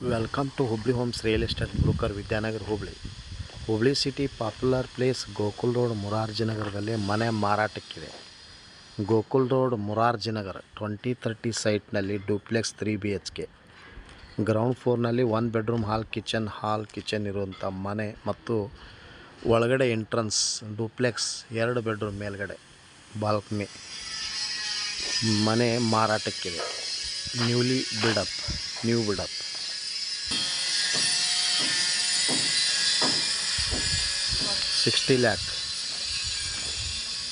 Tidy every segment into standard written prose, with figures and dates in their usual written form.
Welcome to Hubli Homes Real Estate Broker Vidyanagar Hubli. Hubli city popular place Gokul road ಮುರಾರ್ಜಿನಗರದಲ್ಲಿ ಮನೆ ಮಾರಾಟಕ್ಕಿದೆ. Gokul road Murarjinagar 2030 ಸೈಟ್ನಲ್ಲಿ ಡೂಪ್ಲೆಕ್ಸ್ 3 BHK. ಗ್ರೌಂಡ್ ಫ್ಲೋರ್ನಲ್ಲಿ 1 ಬೆಡ್ರೂಮ್ ಹಾಲ್ ಕಿಚನ್ ಇರುವಂಥ ಮನೆ ಮತ್ತು ಒಳಗಡೆ ಎಂಟ್ರನ್ಸ್ ಡೂಪ್ಲೆಕ್ಸ್ 2 ಬೆಡ್ರೂಮ್ ಮೇಲ್ಗಡೆ ಬಾಲ್ಕನಿ ಮನೆ ಮಾರಾಟಕ್ಕಿದೆ. New buildup 60 lakh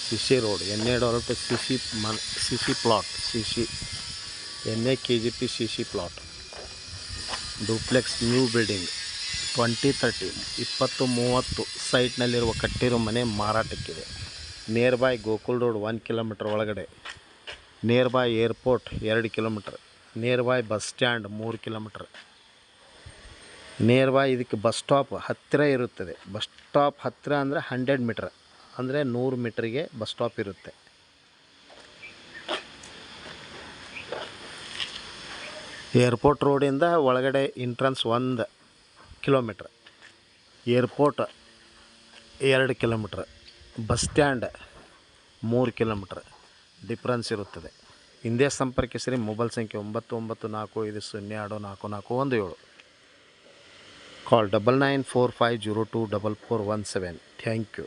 CC road NA CC plot NA-KGP CC plot duplex new building 2030 ಸೈಟ್ನಲ್ಲಿರುವ ಕಟ್ಟಿರೋ ಮನೆ ಮಾರಾಟಕ್ಕಿದೆ. Near by Gokul road 1 kilometre ಒಳಗಡೆ, near by airport 2 kilometre, near by bus stand 3 kilometre, near by ಇದಕ್ಕೆ bus stop ಹತ್ತಿರ ಇರುತ್ತದೆ. Bus stop ಹತ್ತಿರ ಅಂದರೆ 100 ಮೀಟ್ರ್, ಅಂದರೆ 100 ಮೀಟ್ರಿಗೆ ಬಸ್ ಸ್ಟಾಪ್ ಇರುತ್ತೆ. ಏರ್ಪೋರ್ಟ್ ರೋಡಿಂದ ಒಳಗಡೆ entrance 1 kilometre, airport 2 kilometre, bus stand 3 kilometre difference ಇರುತ್ತದೆ. ಹಿಂದೆ ಸಂಪರ್ಕಿಸಿರಿ. ಮೊಬೈಲ್ ಸಂಖ್ಯೆ 9945024417. Call 9945024417. Thank you.